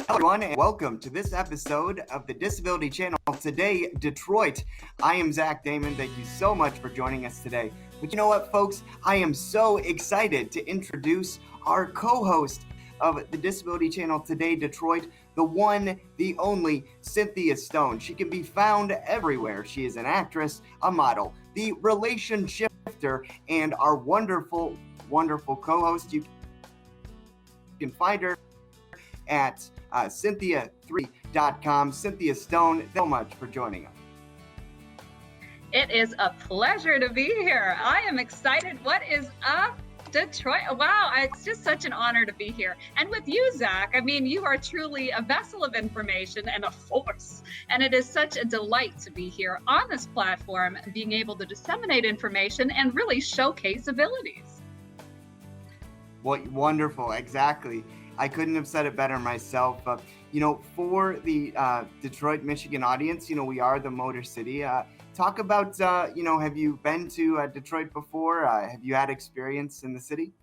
everyone, and welcome to this episode of the Disability Channel Today, Detroit. I am Zach Damon. Thank you so much for joining us today. But you know what, folks? I am so excited to introduce our co-host of the Disability Channel Today, Detroit, the one, the only, Cynthia Stone. She can be found everywhere. She is an actress, a model, the relationship shifter, and our wonderful, wonderful co-host. You can find her at cynthia3.com. Cynthia Stone, thank you so much for joining us. It is a pleasure to be here. I am excited. What is up, Detroit? Wow, it's just such an honor to be here. And with you, Zach, I mean, you are truly a vessel of information and a force. And it is such a delight to be here on this platform, being able to disseminate information and really showcase abilities. What wonderful, exactly. I couldn't have said it better myself. For the Detroit, Michigan audience, we are the Motor City. Talk about, have you been to Detroit before? Have you had experience in the city?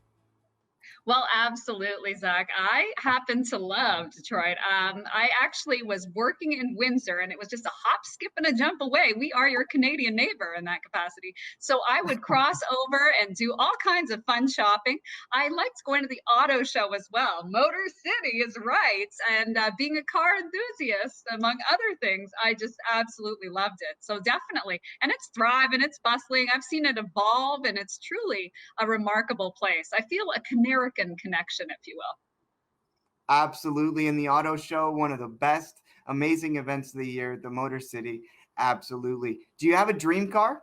Well, absolutely, Zach. I happen to love Detroit. I actually was working in Windsor, and it was just a hop, skip, and a jump away. We are your Canadian neighbor in that capacity. So I would cross over and do all kinds of fun shopping. I liked going to the auto show as well. Motor City is right. And being a car enthusiast, among other things, I just absolutely loved it. So definitely. And it's thriving, it's bustling. I've seen it evolve, and it's truly a remarkable place. I feel a canary connection, if you will. Absolutely. In the auto show, one of the best, amazing events of the year, the Motor City. Absolutely. Do you have a dream car?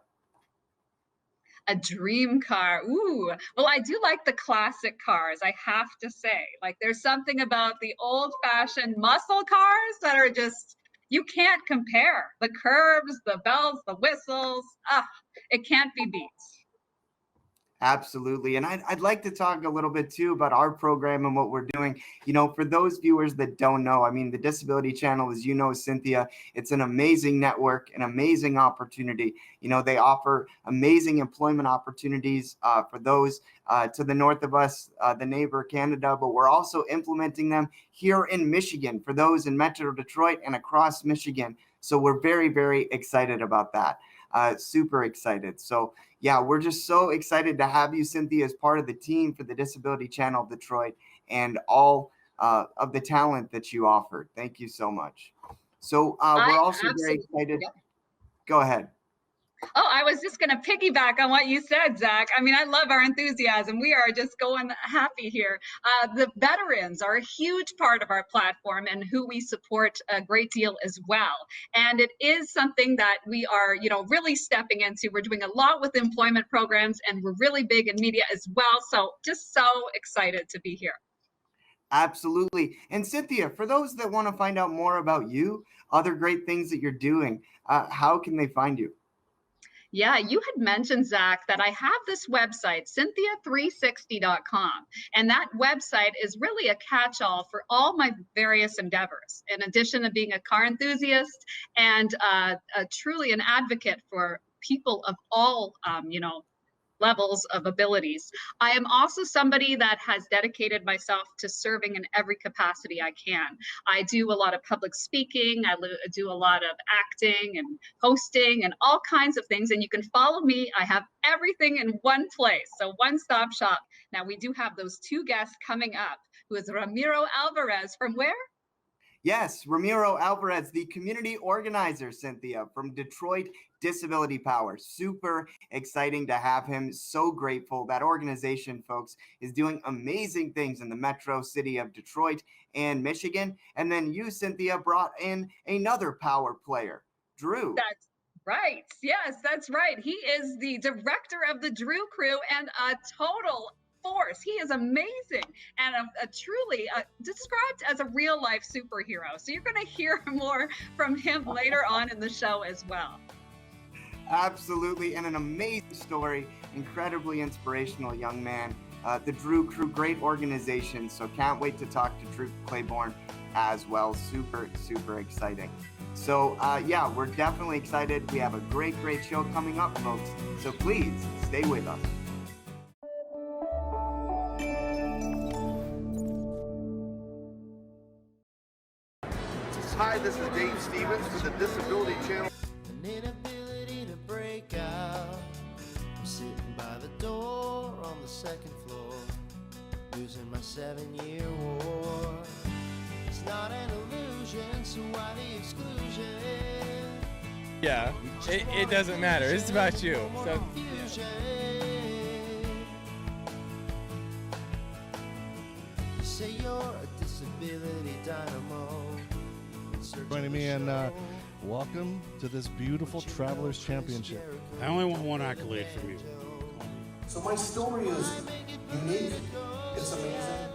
A dream car. Ooh, well, I do like the classic cars, I have to say. Like, there's something about the old-fashioned muscle cars that are just, you can't compare. The curves, the bells, the whistles, it can't be beat. Absolutely. And I'd like to talk a little bit too about our program and what we're doing. For those viewers that don't know, I mean, the Disability Channel, as you know, Cynthia, it's an amazing network, an amazing opportunity. They offer amazing employment opportunities for those to the north of us, the neighbor Canada, but we're also implementing them here in Michigan for those in Metro Detroit and across Michigan. So we're very, very excited about that. Super excited. So yeah, we're just so excited to have you, Cynthia, as part of the team for the Disability Channel Detroit and all of the talent that you offer. Thank you so much. So we're also very excited. Yep. Go ahead. Oh, I was just going to piggyback on what you said, Zach. I mean, I love our enthusiasm. We are just going happy here. The veterans are a huge part of our platform and who we support a great deal as well. And it is something that we are, really stepping into. We're doing a lot with employment programs, and we're really big in media as well. So just so excited to be here. Absolutely. And Cynthia, for those that want to find out more about you, other great things that you're doing, how can they find you? Yeah, you had mentioned, Zach, that I have this website, cynthia360.com. And that website is really a catch-all for all my various endeavors. In addition to being a car enthusiast and truly an advocate for people of all, levels of abilities. I am also somebody that has dedicated myself to serving in every capacity I can. I do a lot of public speaking, I do a lot of acting and hosting and all kinds of things, and you can follow me. I have everything in one place, so one-stop shop. Now, we do have those two guests coming up, who is Ramiro Alvarez from where? Yes, Ramiro Alvarez, the community organizer, Cynthia, from Detroit Disability Power. Super exciting to have him. So grateful. That organization, folks, is doing amazing things in the metro city of Detroit and Michigan. And then you, Cynthia, brought in another power player, Drew. That's right. Yes, that's right. He is the director of the Drew Crew and a total force. He is amazing and a truly described as a real life superhero. So you're going to hear more from him later on in the show as well. Absolutely. And an amazing story, incredibly inspirational young man. The Drew Crew, great organization. So can't wait to talk to Drew Claiborne as well. Super, super exciting. So yeah, we're definitely excited. We have a great, great show coming up, folks. So please stay with us. Hi, this is Dave Stevens for the Disability Channel. An inability to break out. I'm sitting by the door on the second floor, losing my 7-year war. It's not an illusion, so why the exclusion? Yeah, it doesn't matter. It's about you. So, Confusion. You say you're a disability dynamo. Joining me, and welcome to this beautiful Travelers Championship. I only want one accolade from you. So my story is unique, it's amazing,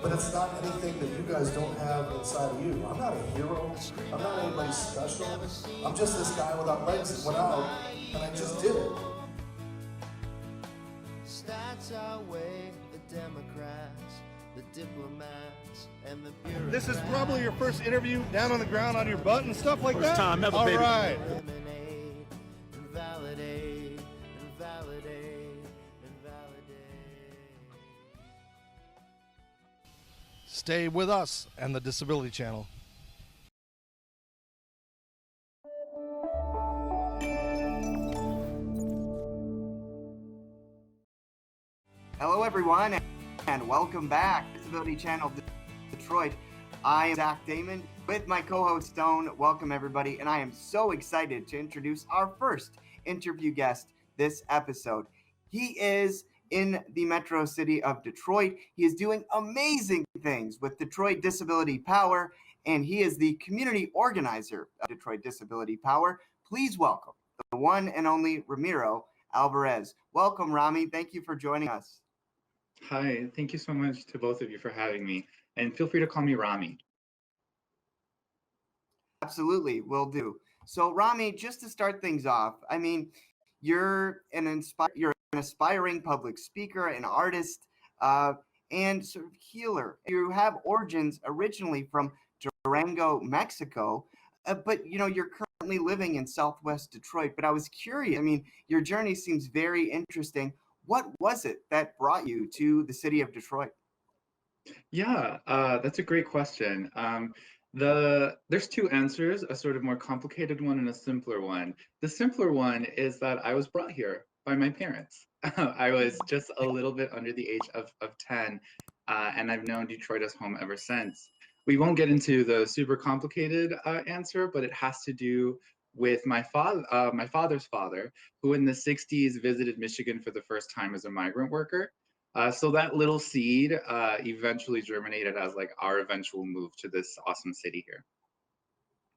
but it's not anything that you guys don't have inside of you. I'm not a hero, I'm not anybody special, I'm just this guy without legs that went out, and I just did it. Stats outweigh the Democrats, the diplomats, and the bureaucrats. This is probably your first interview down on the ground on your butt and stuff like First that? time ever, All baby. right. Eliminate and validate and validate and validate. Stay with us and the Disability Channel. Hello, everyone, and welcome back to Disability Channel Detroit. I am Zach Damon with my co-host Stone. Welcome, everybody, and I am so excited to introduce our first interview guest this episode. He is in the metro city of Detroit. He is doing amazing things with Detroit Disability Power, and he is the community organizer of Detroit Disability Power. Please welcome the one and only Ramiro Alvarez. Welcome, Rami. Thank you for joining us. Hi, thank you so much to both of you for having me. And feel free to call me Rami. Absolutely, will do. So, Rami, just to start things off, I mean, you're an aspiring public speaker, an artist, and sort of healer. You have origins originally from Durango, Mexico, but you're currently living in Southwest Detroit. But I was curious. I mean, your journey seems very interesting. What was it that brought you to the city of Detroit? Yeah, that's a great question. There's two answers, a sort of more complicated one and a simpler one. The simpler one is that I was brought here by my parents. I was just a little bit under the age of 10, and I've known Detroit as home ever since. We won't get into the super complicated answer, but it has to do with my father's father, who in the 60s visited Michigan for the first time as a migrant worker. So that little seed eventually germinated as like our eventual move to this awesome city here.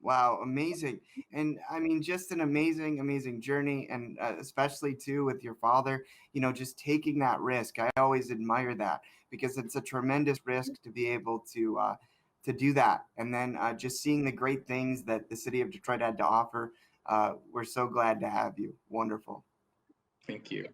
Wow, amazing. And I mean, just an amazing, amazing journey. And especially too with your father, just taking that risk. I always admire that because it's a tremendous risk to be able to do that. And then just seeing the great things that the city of Detroit had to offer. We're so glad to have you. Wonderful. Thank you.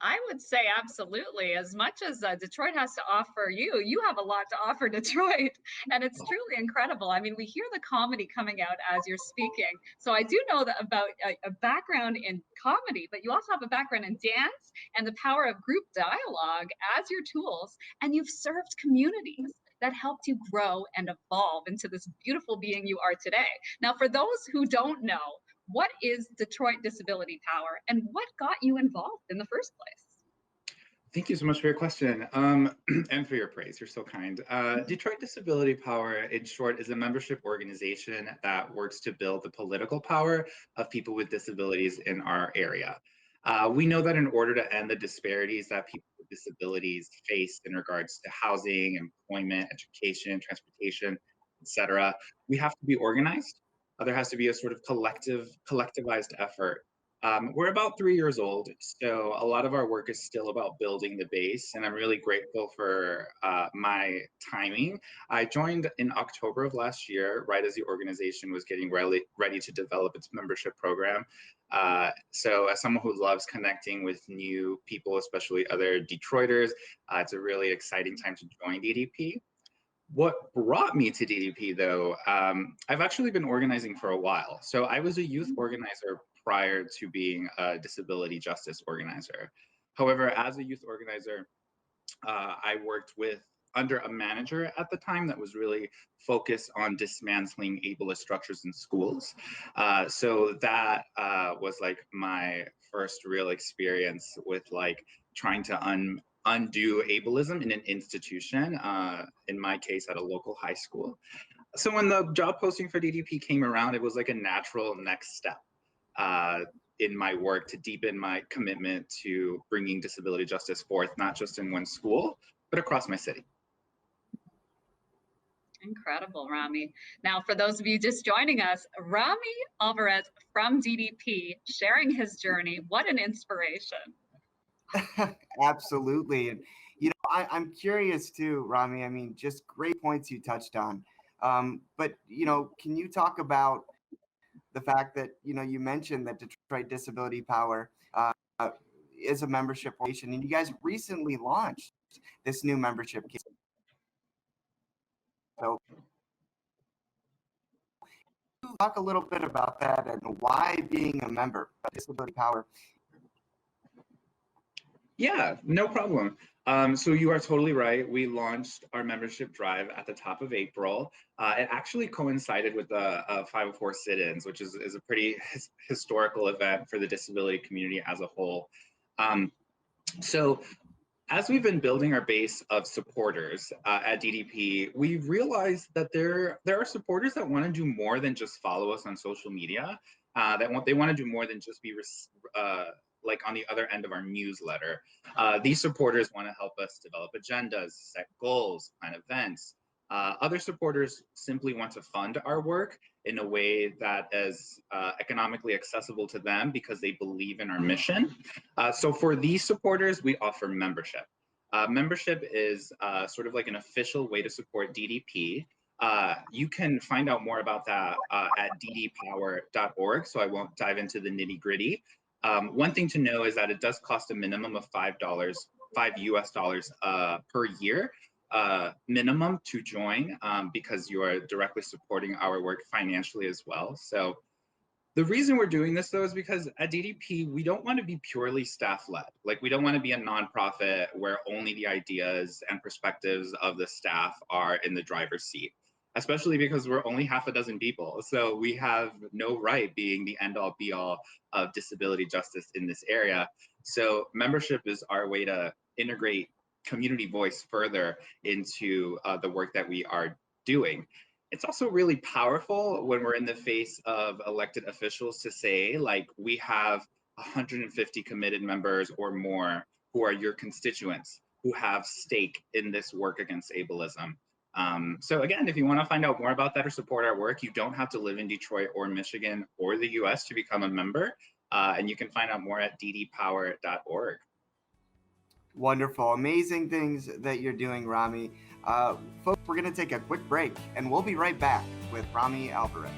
I would say absolutely. As much as Detroit has to offer you, you have a lot to offer Detroit. And it's truly incredible. I mean, we hear the comedy coming out as you're speaking. So I do know that about a background in comedy, but you also have a background in dance and the power of group dialogue as your tools. And you've served communities that helped you grow and evolve into this beautiful being you are today. Now, for those who don't know, what is Detroit Disability Power and what got you involved in the first place? Thank you so much for your question and for your praise. You're so kind. Detroit Disability Power, in short, is a membership organization that works to build the political power of people with disabilities in our area. We know that in order to end the disparities that people with disabilities face in regards to housing, employment, education, transportation, etc., we have to be organized. There has to be a sort of collectivized effort. We're about 3 years old, so a lot of our work is still about building the base, and I'm really grateful for my timing. I joined in October of last year, right as the organization was getting ready to develop its membership program. So as someone who loves connecting with new people, especially other Detroiters, it's a really exciting time to join DDP. What brought me to DDP, though, I've actually been organizing for a while. So I was a youth organizer prior to being a disability justice organizer. However, as a youth organizer, I worked with under a manager at the time that was really focused on dismantling ableist structures in schools. So that was like my first real experience with like trying to undo ableism in an institution, in my case at a local high school. So when the job posting for DDP came around, it was like a natural next step in my work to deepen my commitment to bringing disability justice forth, not just in one school, but across my city. Incredible, Rami. Now, for those of you just joining us, Rami Alvarez from DDP sharing his journey. What an inspiration. Absolutely. And, I'm curious too, Rami. I mean, just great points you touched on. But, can you talk about the fact that, you mentioned that Detroit Disability Power is a membership organization, and you guys recently launched this new membership case. So talk a little bit about that and why being a member of Disability Power. Yeah, no problem. So you are totally right. We launched our membership drive at the top of April. It actually coincided with the 504 sit-ins, which is a pretty historical event for the disability community as a whole. So as we've been building our base of supporters at DDP, we realized that there are supporters that want to do more than just follow us on social media. They want to do more than just be like on the other end of our newsletter. These supporters want to help us develop agendas, set goals, plan events. Other supporters simply want to fund our work in a way that is economically accessible to them because they believe in our mission. So for these supporters, we offer membership. Membership is sort of like an official way to support DDP. You can find out more about that at ddpower.org, so I won't dive into the nitty-gritty. One thing to know is that it does cost a minimum of $5 US per year minimum to join because you are directly supporting our work financially as well. So the reason we're doing this though is because at DDP, we don't want to be purely staff-led. Like we don't want to be a nonprofit where only the ideas and perspectives of the staff are in the driver's seat, especially because we're only half a dozen people. So we have no right being the end-all be-all of disability justice in this area. So membership is our way to integrate community voice further into the work that we are doing. It's also really powerful when we're in the face of elected officials to say, like, we have 150 committed members or more who are your constituents, who have stake in this work against ableism. So again, if you want to find out more about that or support our work, you don't have to live in Detroit or Michigan or the US to become a member. And you can find out more at ddpower.org. Wonderful. Amazing things that you're doing, Rami. Folks, we're going to take a quick break, and we'll be right back with Rami Alvarez.